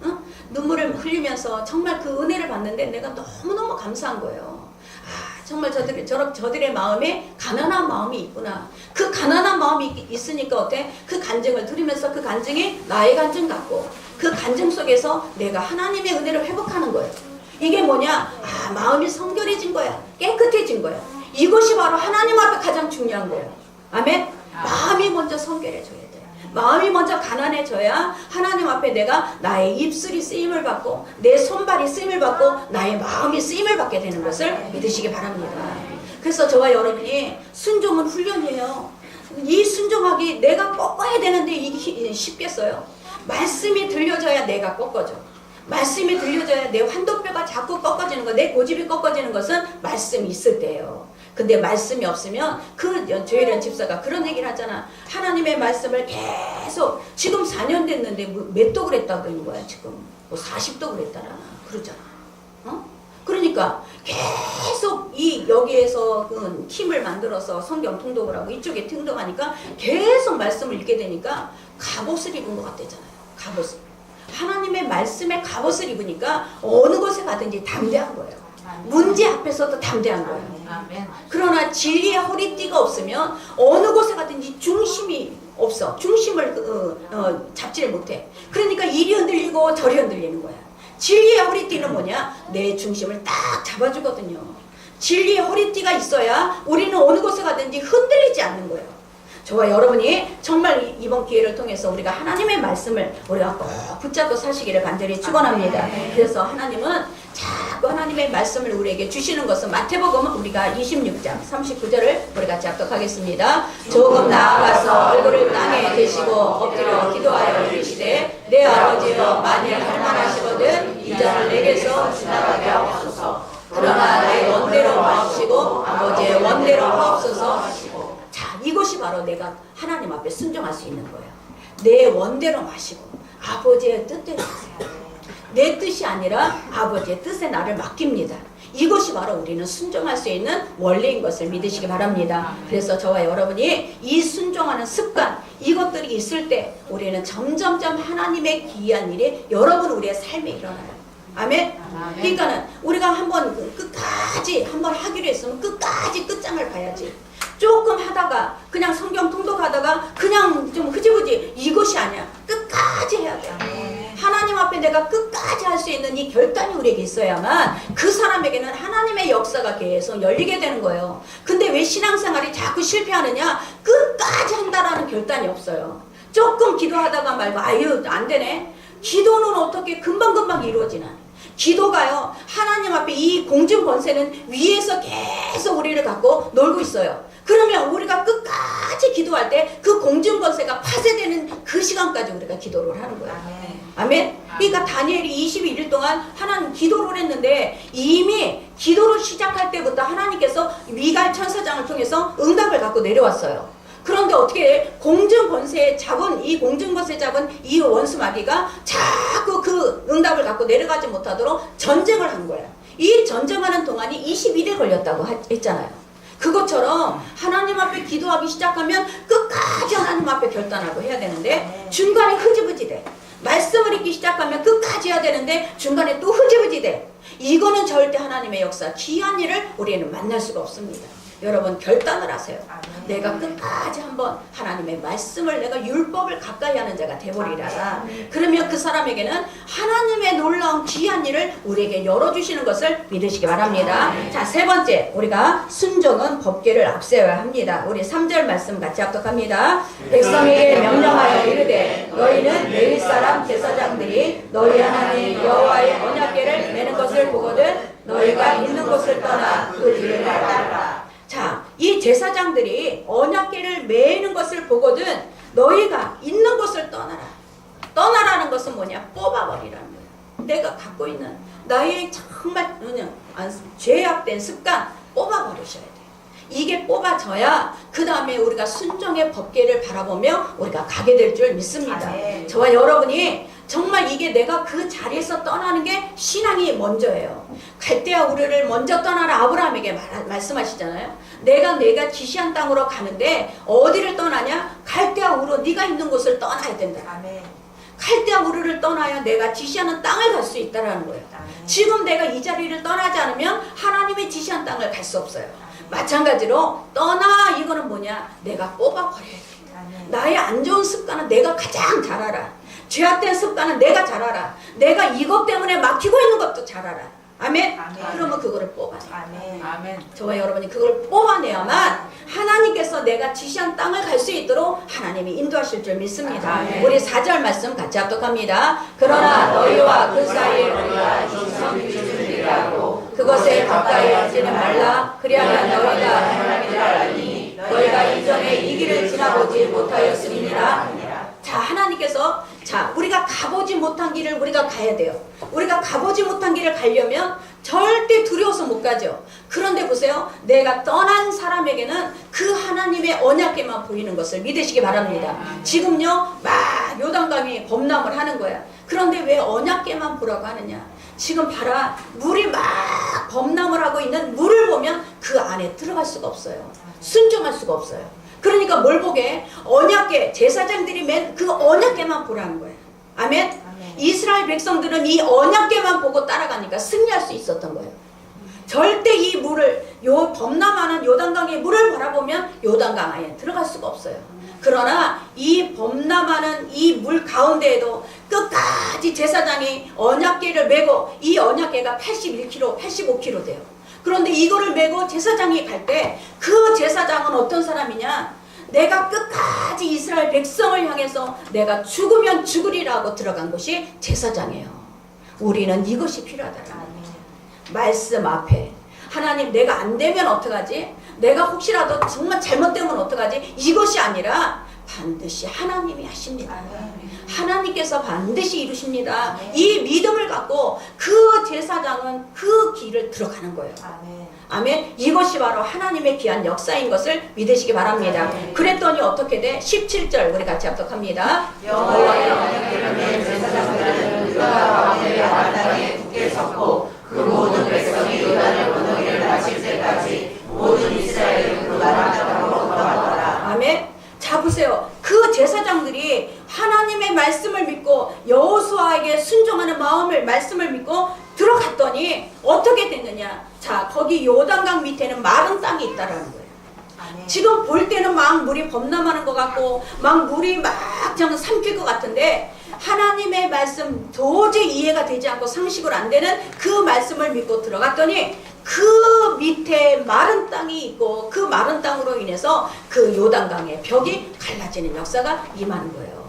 응? 눈물을 흘리면서 정말 그 은혜를 받는데 내가 너무너무 감사한 거예요. 아, 정말 저들의 마음에 가난한 마음이 있구나. 그 가난한 마음이 있으니까 어때? 그 간증을 들으면서 그 간증이 나의 간증 같고 그 간증 속에서 내가 하나님의 은혜를 회복하는 거예요. 이게 뭐냐? 아, 마음이 성결해진 거야. 깨끗해진 거야. 이것이 바로 하나님 앞에 가장 중요한 거예요. 아멘? 마음이 먼저 성결해져야 돼. 마음이 먼저 가난해져야 하나님 앞에 내가 나의 입술이 쓰임을 받고 내 손발이 쓰임을 받고 나의 마음이 쓰임을 받게 되는 것을 믿으시기 바랍니다. 그래서 저와 여러분이 순종은 훈련이에요. 이 순종하기 내가 꺾어야 되는데 이게 쉽겠어요? 말씀이 들려져야 내가 꺾어져. 말씀이 들려져야 내 환도뼈가 자꾸 꺾어지는 거, 내 고집이 꺾어지는 것은 말씀이 있을 때예요. 근데 말씀이 없으면 조혜련 집사가 그런 얘기를 하잖아. 하나님의 말씀을 계속 지금 4년 됐는데 몇 독을 했다고 그러는 거야. 지금 뭐 40독을 했다나 그러잖아. 그러니까 계속 여기에서 팀을 만들어서 성경 통독을 하고 이쪽에 통독하니까 계속 말씀을 읽게 되니까 갑옷을 입은 것 같대잖아요. 갑옷을. 하나님의 말씀에 갑옷을 입으니까 어느 곳에 가든지 담대한 거예요. 문제 앞에서도 담대한 거예요. 그러나 진리의 허리띠가 없으면 어느 곳에 가든지 중심이 없어. 중심을 잡지를 못해. 그러니까 이리 흔들리고 저리 흔들리는 거야. 진리의 허리띠는 뭐냐? 내 중심을 딱 잡아주거든요. 진리의 허리띠가 있어야 우리는 어느 곳에 가든지 흔들리지 않는 거예요. 저와 여러분이 정말 이번 기회를 통해서 우리가 하나님의 말씀을 우리가 꼭 붙잡고 사시기를 간절히 축원합니다. 그래서 하나님은 자꾸 하나님의 말씀을 우리에게 주시는 것은 마태복음은 우리가 26장 39절을 우리 같이 합독하겠습니다. 조금 나아가서 얼굴을 땅에 대시고 엎드려 기도하여 이르시되 내 아버지여 만일 할만하시거든 이 잔을 내게서 지나가게 하옵소서. 그러나 내 원대로 마옵시고 아버지의 원대로 하옵소서 하시고. 자, 이것이 바로 내가 하나님 앞에 순종할 수 있는 거예요. 내 원대로 마시고 아버지의 뜻대로 하세요. 내 뜻이 아니라 아버지의 뜻에 나를 맡깁니다. 이것이 바로 우리는 순종할 수 있는 원리인 것을 믿으시기 바랍니다. 그래서 저와 여러분이 이 순종하는 습관, 이것들이 있을 때 우리는 점점점 하나님의 기이한 일이 여러분 우리의 삶에 일어나요. 아멘? 그러니까는 우리가 한번 끝까지 한번 하기로 했으면 끝까지 끝장을 봐야지. 조금 하다가 그냥 성경 통독하다가 그냥 좀 흐지부지 이것이 아니야. 끝까지 해야 돼. 하나님 앞에 내가 끝까지 할 수 있는 이 결단이 우리에게 있어야만 그 사람에게는 하나님의 역사가 계속 열리게 되는 거예요. 근데 왜 신앙생활이 자꾸 실패하느냐? 끝까지 한다라는 결단이 없어요. 조금 기도하다가 말고 아유 안 되네. 기도는 어떻게 금방금방 이루어지나? 기도가요, 하나님 앞에 이 공중 권세는 위에서 계속 우리를 갖고 놀고 있어요. 그러면 우리가 끝까지 기도할 때 그 공중 권세가 파쇄되는 그 시간까지 우리가 기도를 하는 거예요. 아멘? 그러니까 다니엘이 21일 동안 하나님 기도를 했는데 이미 기도를 시작할 때부터 하나님께서 미갈 천사장을 통해서 응답을 갖고 내려왔어요. 그런데 어떻게 공중 권세에 잡은 이 공중 권세 잡은 이 원수 마귀가 자꾸 그 응답을 갖고 내려가지 못하도록 전쟁을 한 거예요. 이 전쟁하는 동안이 21일 걸렸다고 했잖아요. 그것처럼 하나님 앞에 기도하기 시작하면 끝까지 하나님 앞에 결단하고 해야 되는데 중간에 흐지부지 돼. 말씀을 읽기 시작하면 끝까지 해야 되는데 중간에 또 흐지부지 돼. 이거는 절대 하나님의 역사, 귀한 일을 우리는 만날 수가 없습니다. 여러분 결단을 하세요. 내가 끝까지 한번 하나님의 말씀을, 내가 율법을 가까이 하는 자가 되버리라. 그러면 그 사람에게는 하나님의 놀라운 귀한 일을 우리에게 열어주시는 것을 믿으시기 바랍니다. 자, 세 번째, 우리가 순종은 법궤를 앞세워야 합니다. 우리 3절 말씀 같이 합독합니다. 백성에게 명령하여 이르되 너희는 레위 사람 제사장들이 너희 하나님 여호와의 언약궤를 메는 것을 보거든 너희가 있는 곳을 떠나 그 뒤를 따르라. 자, 이 제사장들이 언약궤를 메는 것을 보거든 너희가 있는 곳을 떠나라. 떠나라는 것은 뭐냐? 뽑아버리라는 거야. 내가 갖고 있는 나의 정말 죄악된 습관 뽑아버리셔야 돼. 이게 뽑아져야 그 다음에 우리가 순종의 법궤를 바라보며 우리가 가게 될 줄 믿습니다. 저와 여러분이 정말 이게 내가 그 자리에서 떠나는 게 신앙이 먼저예요. 갈대아 우르를 먼저 떠나라 아브라함에게 말씀하시잖아요. 내가 지시한 땅으로 가는데 어디를 떠나냐? 갈대아 우르 네가 있는 곳을 떠나야 된다. 갈대아 우르를 떠나야 내가 지시하는 땅을 갈 수 있다는 거예요. 지금 내가 이 자리를 떠나지 않으면 하나님의 지시한 땅을 갈 수 없어요. 마찬가지로 떠나, 이거는 뭐냐? 내가 뽑아버려야 돼. 나의 안 좋은 습관은 내가 가장 잘 알아. 죄악된 습관은 내가 잘 알아. 내가 이것 때문에 막히고 있는 것도 잘 알아. 아멘? 그러면 그거를 뽑아내. 아멘. 저와 여러분이 그걸 뽑아내야만 하나님께서 내가 지시한 땅을 갈 수 있도록 하나님이 인도하실 줄 믿습니다. 아멘. 우리 4절 말씀 같이 합독합니다. 그러나 너희와 그 사이에 너희가 준비하고 그것에 가까이 하지는 말라. 그리하면 너희가 하나님을 알니 너희가 이전에 이 길을 지나보지 못하였음이니라. 자, 하나님께서 우리가 가보지 못한 길을 우리가 가야 돼요. 우리가 가보지 못한 길을 가려면 절대 두려워서 못 가죠. 그런데 보세요. 내가 떠난 사람에게는 그 하나님의 언약궤만 보이는 것을 믿으시기 바랍니다. 지금요, 막 요단강이 범람을 하는 거야. 그런데 왜 언약궤만 보라고 하느냐? 지금 봐라. 물이 막 범람을 하고 있는 물을 보면 그 안에 들어갈 수가 없어요. 순종할 수가 없어요. 그러니까 뭘 보게? 언약궤, 제사장들이 맨 그 언약궤만 보라는 거예요. 아멘? 이스라엘 백성들은 이 언약궤만 보고 따라가니까 승리할 수 있었던 거예요. 절대 이 물을, 범람하는 요단강의 물을 바라보면 요단강 안에 들어갈 수가 없어요. 그러나 이 범람하는 이 물 가운데에도 끝까지 제사장이 언약궤를 메고, 이 언약궤가 81kg, 85kg 돼요. 그런데 이거를 메고 제사장이 갈 때 그 제사장은 어떤 사람이냐? 내가 끝까지 이스라엘 백성을 향해서 내가 죽으면 죽으리라고 들어간 것이 제사장이에요. 우리는 이것이 필요하다는 거예요. 말씀 앞에 하나님, 내가 안 되면 어떡하지? 내가 혹시라도 정말 잘못되면 어떡하지? 이것이 아니라 반드시 하나님이 하십니다. 하나님께서 반드시 이루십니다. 이 믿음을 갖고 그 제사장은 그 길을 들어가는 거예요. 아멘. 이것이 바로 하나님의 귀한 역사인 것을 믿으시기 바랍니다. 그랬더니 어떻게 돼? 17절 우리 같이 합독합니다. 여호와의 언약궤를 맨 제사장들은 유다와 왕들의 마땅에 굳게 섰고 그 모든 백성이 요단을 건너기를 마칠 때까지 모든 이스라엘은 그 마땅으로 걸어갔더라. 아멘. 자, 보세요. 그 제사장들이 하나님의 말씀을 믿고 여호수아에게 순종하는 마음을, 말씀을 믿고 들어갔더니 어떻게 됐느냐? 자, 거기 요단강 밑에는 마른 땅이 있다라는 거예요. 지금 볼 때는 막 물이 범람하는 것 같고 막 물이 막 그냥 삼킬 것 같은데 하나님의 말씀 도저히 이해가 되지 않고 상식으로 안 되는 그 말씀을 믿고 들어갔더니 그 밑에 마른 땅이 있고 그 마른 땅으로 인해서 그 요단강의 벽이 갈라지는 역사가 임하는 거예요.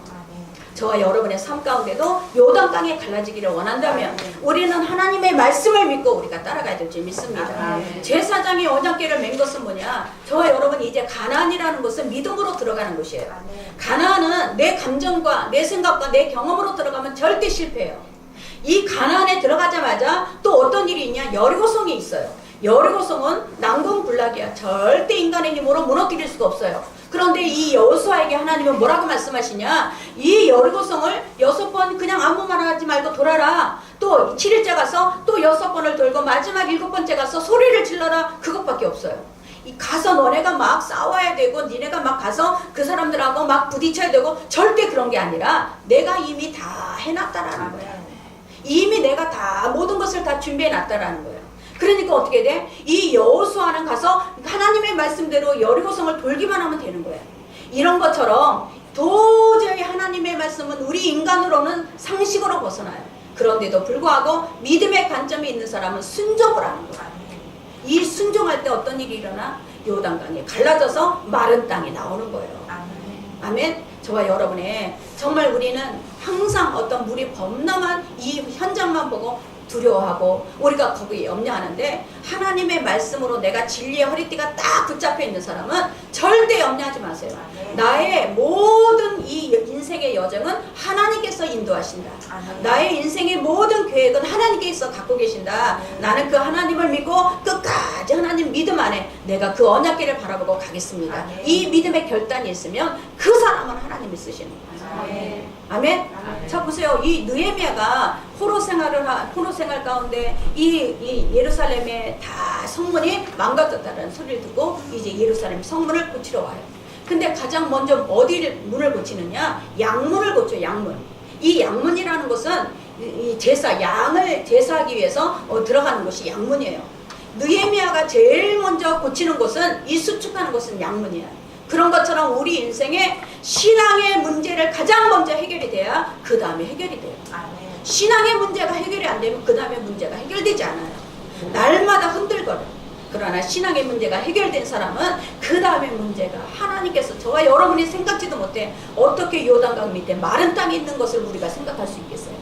저와 여러분의 삶 가운데도 요단강이 갈라지기를 원한다면 우리는 하나님의 말씀을 믿고 우리가 따라가야 될 줄 믿습니다. 제사장이 언약궤를 맨 것은 뭐냐? 저와 여러분이 이제 가나안이라는 것은 믿음으로 들어가는 것이에요. 가나안은 내 감정과 내 생각과 내 경험으로 들어가면 절대 실패해요. 이 가나안에 들어가자마자 또 어떤 일이 있냐? 여리고성이 있어요. 여리고성은 난공불락이야. 절대 인간의 힘으로 무너뜨릴 수가 없어요. 그런데 이 여호수아에게 하나님은 뭐라고 말씀하시냐? 이 여리고성을 6번 그냥 아무 말 하지 말고 돌아라. 또 7일째 가서 또 6번을 돌고 마지막 7번째 가서 소리를 질러라. 그것밖에 없어요. 이 가서 너네가 막 싸워야 되고 니네가 막 가서 그 사람들하고 막 부딪혀야 되고 절대 그런 게 아니라 내가 이미 다 해놨다라는 거야. 이미 내가 다 모든 것을 다 준비해 놨다라는 거예요. 그러니까 어떻게 돼? 이 여호수아는 가서 하나님의 말씀대로 여리고성을 돌기만 하면 되는 거예요. 이런 것처럼 도저히 하나님의 말씀은 우리 인간으로는 상식으로 벗어나요. 그런데도 불구하고 믿음의 관점이 있는 사람은 순종을 하는 거예요. 이 순종할 때 어떤 일이 일어나? 요단강이 갈라져서 마른 땅이 나오는 거예요. 아멘. 저와 여러분의 정말 우리는 항상 어떤 물이 범람한 이 현장만 보고 두려워하고 우리가 거기에 염려하는데, 하나님의 말씀으로 내가 진리의 허리띠가 딱 붙잡혀 있는 사람은 절대 염려하지 마세요. 나의 모든 이 인생의 여정은 하나님께서 인도하신다. 나의 인생의 모든 계획은 하나님께서 갖고 계신다. 나는 그 하나님을 믿고 끝까지 하나님 믿음 안에 내가 그 언약궤를 바라보고 가겠습니다. 이 믿음의 결단이 있으면 그 사람은 하나님이 쓰시는 거예요. 아멘. 자 보세요. 이 느헤미야가 포로 생활 가운데 이 예루살렘의 다 성문이 망가졌다는 소리를 듣고 이제 예루살렘 성문을 고치러 와요. 근데 가장 먼저 어디를 문을 고치느냐? 양문을 고쳐. 양문. 이 양문이라는 것은 이 제사, 양을 제사하기 위해서 들어가는 곳이 양문이에요. 느헤미야가 제일 먼저 고치는 곳은, 이 수축하는 곳은 양문이에요. 그런 것처럼 우리 인생의 신앙의 문제를 가장 먼저 해결이 돼야 그 다음에 해결이 돼요. 신앙의 문제가 해결이 안 되면 그 다음에 문제가 해결되지 않아요. 날마다 흔들거려. 그러나 신앙의 문제가 해결된 사람은 그 다음에 문제가, 하나님께서 저와 여러분이 생각지도 못해 어떻게 요단강 밑에 마른 땅이 있는 것을 우리가 생각할 수 있겠어요.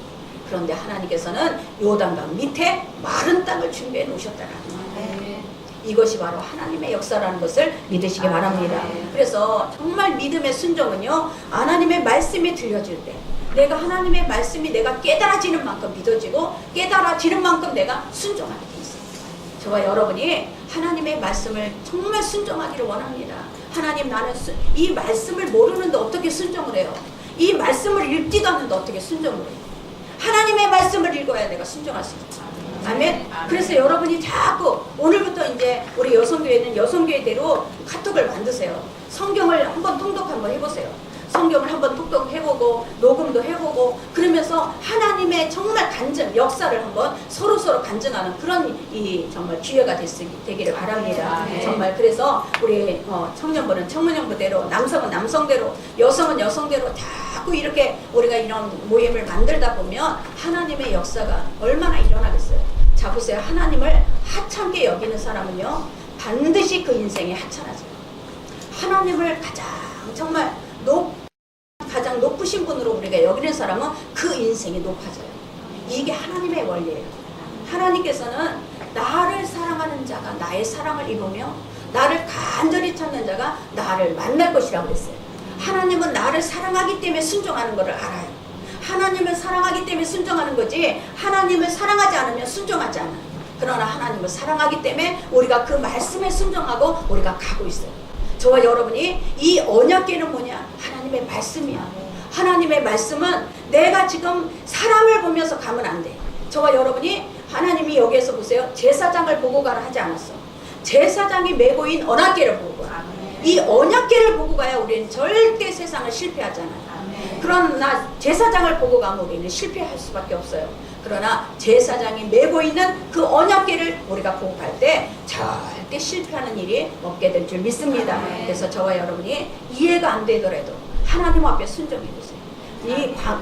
그런데 하나님께서는 요단강 밑에 마른 땅을 준비해 놓으셨다는 거예요. 이것이 바로 하나님의 역사라는 것을 믿으시기 바랍니다. 그래서 정말 믿음의 순종은요, 하나님의 말씀이 들려질 때 내가 하나님의 말씀이 내가 깨달아지는 만큼 믿어지고 깨달아지는 만큼 내가 순종하게 돼 있어요. 저와 여러분이 하나님의 말씀을 정말 순종하기를 원합니다. 하나님, 나는 이 말씀을 모르는데 어떻게 순종을 해요? 이 말씀을 읽지도 않는데 어떻게 순종을 해요? 하나님의 말씀을 읽어야 내가 순종할 수 있죠. 아멘. 그래서 여러분이 자꾸 오늘부터 이제 우리 여성교회는 여성교회대로 카톡을 만드세요. 성경을 한번 통독 한번 해보세요. 성경을 한번 톡톡 해보고 녹음도 해보고 그러면서 하나님의 정말 간증, 역사를 한번 서로 간증하는 그런 이 정말 기회가 되기를 바랍니다. 정말 그래서 우리 청년부는 청년부대로, 남성은 남성대로, 여성은 여성대로 자꾸 이렇게 우리가 이런 모임을 만들다 보면 하나님의 역사가 얼마나 일어나겠어요. 자 보세요. 하나님을 하찮게 여기는 사람은요 반드시 그 인생에 하찮아져요. 하나님을 정말 가장 높으신 분으로 우리가 여기는 사람은 그 인생이 높아져요. 이게 하나님의 원리예요. 하나님께서는 나를 사랑하는 자가 나의 사랑을 입으며 나를 간절히 찾는 자가 나를 만날 것이라고 했어요. 하나님은 나를 사랑하기 때문에 순종하는 것을 알아요. 하나님을 사랑하기 때문에 순종하는 거지, 하나님을 사랑하지 않으면 순종하지 않아요. 그러나 하나님을 사랑하기 때문에 우리가 그 말씀에 순종하고 우리가 가고 있어요. 저와 여러분이 이 언약궤는 뭐냐? 하나님의 말씀이야. 하나님의 말씀은 내가 지금 사람을 보면서 가면 안 돼. 저와 여러분이, 하나님이 여기에서 보세요. 제사장을 보고 가라 하지 않았어. 제사장이 메고 있는 언약궤를 보고 가. 이 언약궤를 보고 가야 우리는 절대 세상을 실패하잖아요. 그러나 제사장을 보고 가면 우리는 실패할 수밖에 없어요. 그러나 제사장이 메고 있는 그 언약궤를 우리가 보고 갈 때 절대 실패하는 일이 없게 될 줄 믿습니다. 그래서 저와 여러분이 이해가 안 되더라도 하나님 앞에 순종해 보세요.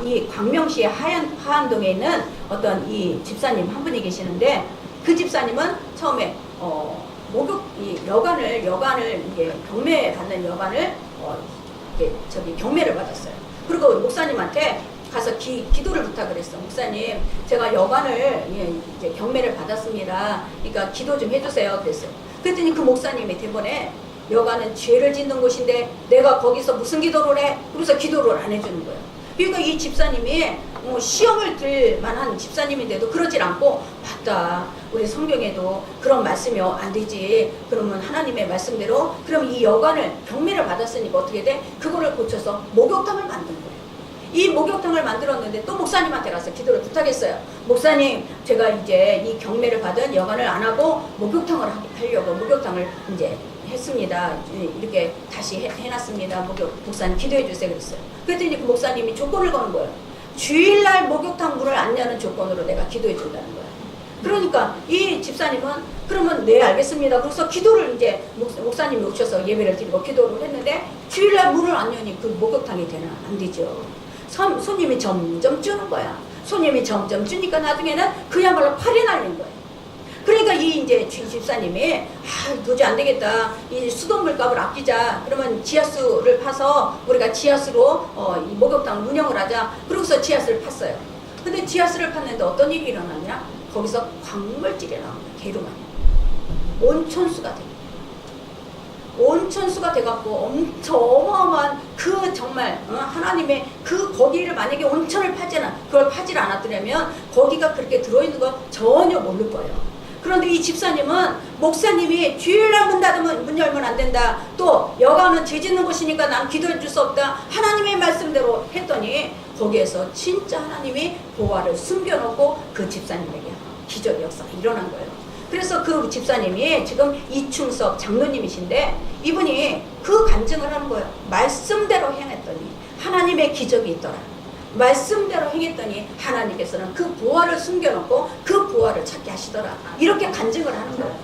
이 광명시의 하안동에 있는 어떤 이 집사님 한 분이 계시는데, 그 집사님은 처음에 여관을 이게 경매 받는 여관을 경매를 받았어요. 그리고 목사님한테 가서 기도를 부탁을 했어. 목사님, 제가 여관을 이제 경매를 받았습니다. 그러니까 기도 좀 해주세요. 그랬어요. 그랬더니 그 목사님이 대본에 여관은 죄를 짓는 곳인데 내가 거기서 무슨 기도를 해? 그래서 기도를 안 해주는 거예요. 그러니까 이 집사님이 시험을 들 만한 집사님인데도 그러질 않고, 맞다, 우리 성경에도 그런 말씀이 안 되지. 그러면 하나님의 말씀대로 그럼 이 여관을 경매를 받았으니까 어떻게 돼? 그거를 고쳐서 목욕탕을 만든 거예요. 이 목욕탕을 만들었는데 또 목사님한테 가서 기도를 부탁했어요. 목사님, 제가 이제 이 경매를 받은 여관을 안 하고 목욕탕을 하려고 목욕탕을 이제 했습니다. 이렇게 다시 해놨습니다. 목사님 기도해 주세요 그랬어요. 그랬더니 그 목사님이 조건을 거는 거예요. 주일날 목욕탕 문을 안 여는 조건으로 내가 기도해 준다는 거예요. 그러니까 이 집사님은 그러면 네 알겠습니다. 그래서 기도를 이제 목사님이 오셔서 예배를 드리고 기도를 했는데 주일날 문을 안 여니 그 목욕탕이 되나 안 되죠. 손님이 점점 주는 거야. 손님이 점점 주니까 나중에는 그야말로 팔이 날린 거예요. 그러니까 이 이제 집사님이 도저히 안 되겠다. 이 수돗물 값을 아끼자. 그러면 지하수를 파서 우리가 지하수로 이 목욕탕을 운영을 하자. 그러고서 지하수를 팠어요. 근데 지하수를 팠는데 어떤 일이 일어나냐? 거기서 광물질이 나옵니다. 게르만 온천수가 됩니다. 온천수가 돼갖고 엄청 어마어마한 그 정말 하나님의 그 거기를 만약에 온천을 그걸 파질 않았더라면 거기가 그렇게 들어있는 거 전혀 모를 거예요. 그런데 이 집사님은 목사님이 주일날 문 닫으면 문 열면 안 된다. 또 여가는 죄 짓는 곳이니까 난 기도해 줄 수 없다. 하나님의 말씀대로 했더니 거기에서 진짜 하나님이 보화를 숨겨놓고 그 집사님에게 기적 역사가 일어난 거예요. 그래서 그 집사님이 지금 이충섭 장로님이신데 이분이 그 간증을 하는 거예요. 말씀대로 행했더니 하나님의 기적이 있더라. 말씀대로 행했더니 하나님께서는 그 보화를 숨겨놓고 그 보화를 찾게 하시더라. 이렇게 간증을 하는 거예요.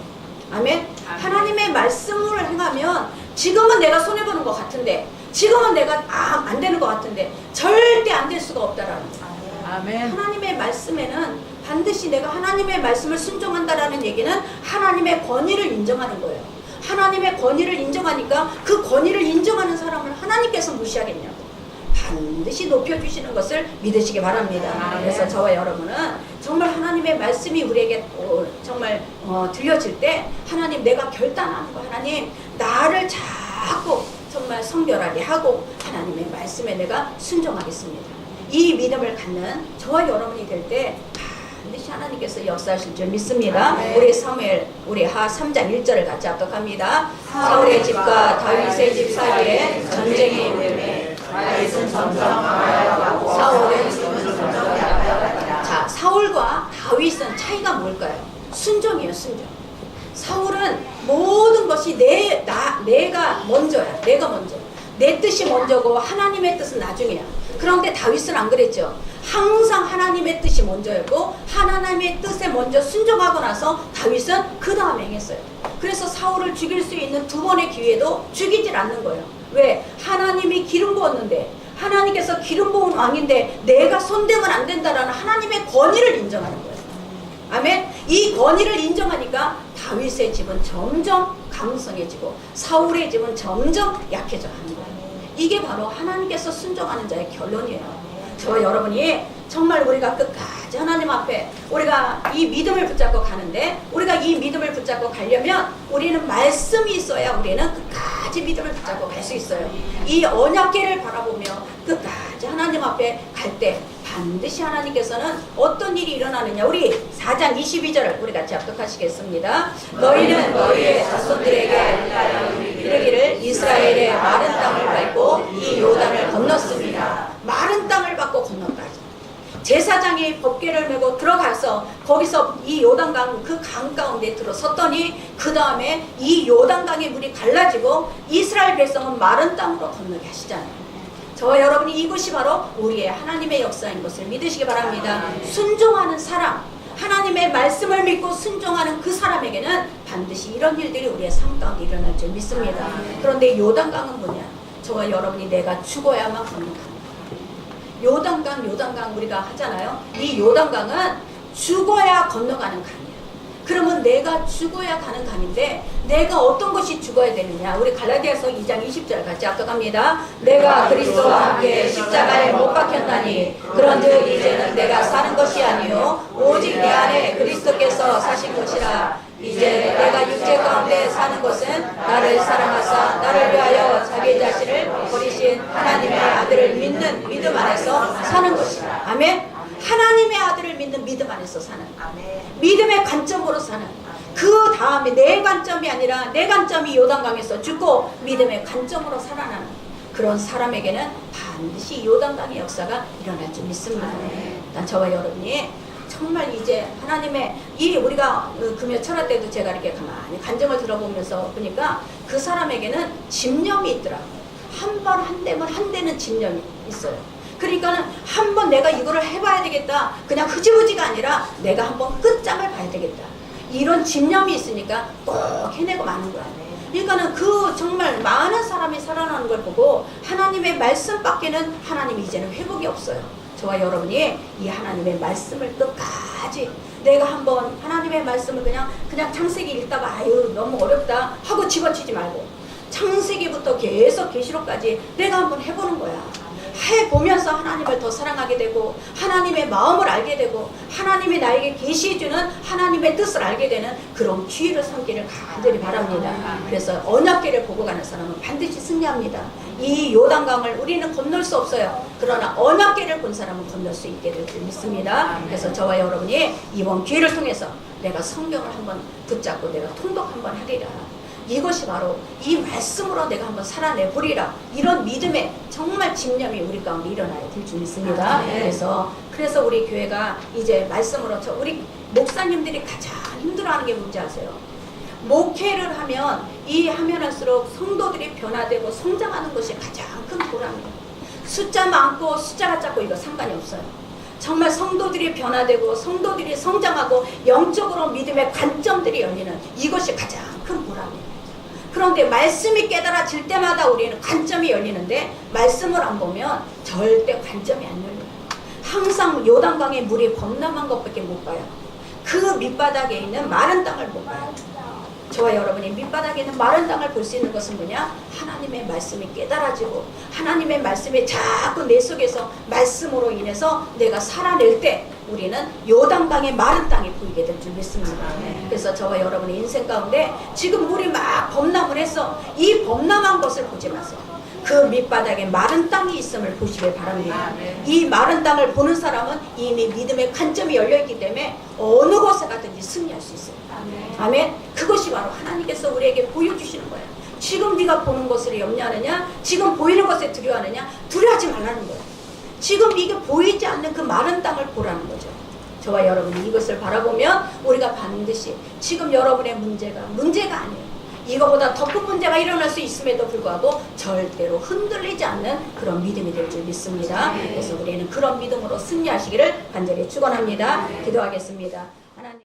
아멘. 하나님의 말씀을 행하면 지금은 내가 손해보는 것 같은데 지금은 내가 안 되는 것 같은데 절대 안 될 수가 없다라는 거예요. 아멘. 하나님의 말씀에는 반드시 내가 하나님의 말씀을 순종한다라는 얘기는 하나님의 권위를 인정하는 거예요. 하나님의 권위를 인정하니까 그 권위를 인정하는 사람을 하나님께서 무시하겠냐고. 반드시 높여주시는 것을 믿으시기 바랍니다. 그래서 저와 여러분은 정말 하나님의 말씀이 우리에게 정말 들려질 때 하나님 내가 결단하는 거 하나님 나를 자꾸 정말 성결하게 하고 하나님의 말씀에 내가 순종하겠습니다. 이 믿음을 갖는 저와 여러분이 될 때 반드시 하나님께서 역사하실 줄 믿습니다. 우리 사무엘 우리 하 3장 1절을 같이 합독합니다. 사울의 집과 다윗의 집 사이에 전쟁이 일어나매 다윗은 점점 강하여가고 사울의 집은 점점 약해졌다. 자, 사울과 다윗은 차이가 뭘까요? 순종이에요. 순종. 사울은 모든 것이 내가 먼저야. 내가 먼저. 내 뜻이 먼저고 하나님의 뜻은 나중이야. 그런데 다윗은 안 그랬죠. 항상 하나님의 뜻이 먼저였고 하나님의 뜻에 먼저 순종하고 나서 다윗은 그 다음에 행했어요. 그래서 사울을 죽일 수 있는 두 번의 기회도 죽이질 않는 거예요. 왜? 하나님이 기름 부었는데 하나님께서 기름 부은 왕인데 내가 손대면 안 된다라는 하나님의 권위를 인정하는 거예요. 아멘. 이 권위를 인정하니까 다윗의 집은 점점 강성해지고 사울의 집은 점점 약해져 가는 거예요. 이게 바로 하나님께서 순종하는 자의 결론이에요. 저와 여러분이 정말 우리가 끝까지 하나님 앞에 우리가 이 믿음을 붙잡고 가는데 우리가 이 믿음을 붙잡고 가려면 우리는 말씀이 있어야 우리는 끝까지 믿음을 붙잡고 갈 수 있어요. 이 언약궤를 바라보며 끝까지 하나님 앞에 갈 때 반드시 하나님께서는 어떤 일이 일어나느냐. 우리 4장 22절을 우리 같이 합독하시겠습니다. 너희는 너희의 자손들에게 이르기를 이스라엘의 마른 땅을 밟고 이 요단을 건넜습니다. 마른 땅을 밟고 건넜다. 제사장이 법궤를 메고 들어가서 거기서 이 요단강 그 강 가운데 들어섰더니 그 다음에 이 요단강의 물이 갈라지고 이스라엘 백성은 마른 땅으로 건너게 하시잖아요. 저와 여러분이 이것이 바로 우리의 하나님의 역사인 것을 믿으시기 바랍니다. 순종하는 사람, 하나님의 말씀을 믿고 순종하는 그 사람에게는 반드시 이런 일들이 우리의 삶 가운데 일어날 줄 믿습니다. 그런데 요단강은 뭐냐? 저와 여러분이 내가 죽어야만 건너갑니다. 요단강 우리가 하잖아요. 이 요단강은 죽어야 건너가는 강이에요. 그러면 내가 죽어야 가는 강인데 내가 어떤 것이 죽어야 되느냐. 우리 갈라디아서 2장 20절 같이 합독합니다. 내가 그리스도와 함께 십자가에 못 박혔나니 그런즉 이제는 내가 사는 것이 아니요 오직 내 안에 그리스도께서 사신 것이라. 이제 내가 육체 가운데 사는 것은 나를 사랑하사 나를 위하여 자기 자신을 버리신 하나님의 아들을 믿는 믿음 안에서 사는 것이라. 아멘. 하나님의 아들을 믿는 믿음 안에서 사는, 믿음의 관점으로 사는, 그 다음에 내 관점이 아니라 내 관점이 요단강에서 죽고 믿음의 관점으로 살아나는 그런 사람에게는 반드시 요단강의 역사가 일어날 줄 믿습니다. 난 저와 여러분이 정말 이제 하나님의 이 우리가 금요 철학 때도 제가 이렇게 가만히 간증을 들어보면서 보니까 그 사람에게는 집념이 있더라. 한 번 한 대는 집념이 있어요. 그러니까는 한번 내가 이거를 해봐야 되겠다. 그냥 흐지부지가 아니라 내가 한번 끝장을 봐야 되겠다. 이런 집념이 있으니까 꼭 해내고 마는 거야. 그러니까는 그 정말 많은 사람이 살아나는 걸 보고 하나님의 말씀 밖에는 하나님이 이제는 회복이 없어요. 저와 여러분이 이 하나님의 말씀을 끝까지 내가 한번 하나님의 말씀을 그냥 창세기 읽다가 아유 너무 어렵다 하고 집어치지 말고 창세기부터 계속 계시록까지 내가 한번 해보는 거야. 해보면서 하나님을 더 사랑하게 되고 하나님의 마음을 알게 되고 하나님이 나에게 계시해주는 하나님의 뜻을 알게 되는 그런 기회를 삼기를 간절히 바랍니다. 그래서 언약궤를 보고 가는 사람은 반드시 승리합니다. 이 요단강을 우리는 건널 수 없어요. 그러나 언약궤를 본 사람은 건널 수 있게 될 줄 믿습니다. 그래서 저와 여러분이 이번 기회를 통해서 내가 성경을 한번 붙잡고 내가 통독 한번 하리라. 이것이 바로 이 말씀으로 내가 한번 살아내보리라. 이런 믿음의 정말 집념이 우리 가운데 일어나야 될 줄 믿습니다. 그래서 우리 교회가 이제 말씀으로 우리 목사님들이 가장 힘들어하는 게 뭔지 아세요? 목회를 하면 하면 할수록 성도들이 변화되고 성장하는 것이 가장 큰 보람이에요. 숫자 많고 숫자가 작고 이거 상관이 없어요. 정말 성도들이 변화되고 성도들이 성장하고 영적으로 믿음의 관점들이 열리는 이것이 가장 큰 보람이에요. 그런데 말씀이 깨달아질 때마다 우리는 관점이 열리는데 말씀을 안 보면 절대 관점이 안 열려요. 항상 요단강의 물이 범람한 것밖에 못 봐요. 그 밑바닥에 있는 마른 땅을 못 봐요. 저와 여러분이 밑바닥에 있는 마른 땅을 볼 수 있는 것은 뭐냐? 하나님의 말씀이 깨달아지고 하나님의 말씀이 자꾸 내 속에서 말씀으로 인해서 내가 살아낼 때 우리는 요단강의 마른 땅이 보이게 될 줄 믿습니다. 그래서 저와 여러분의 인생 가운데 지금 물이 막 범람을 해서 이 범람한 것을 보지 마세요. 그 밑바닥에 마른 땅이 있음을 보시길 바랍니다. 이 마른 땅을 보는 사람은 이미 믿음의 관점이 열려있기 때문에 어느 곳에 가든지 승리할 수 있어요. 아멘. 그것이 바로 하나님께서 우리에게 보여주시는 거예요. 지금 네가 보는 것을 염려하느냐? 지금 보이는 것에 두려워하느냐? 두려워하지 말라는 거예요. 지금 이게 보이지 않는 그 마른 땅을 보라는 거죠. 저와 여러분이 이것을 바라보면 우리가 반드시 지금 여러분의 문제가 아니에요. 이거보다 더 큰 문제가 일어날 수 있음에도 불구하고 절대로 흔들리지 않는 그런 믿음이 될 줄 믿습니다. 그래서 우리는 그런 믿음으로 승리하시기를 간절히 축원합니다. 기도하겠습니다. 하나님.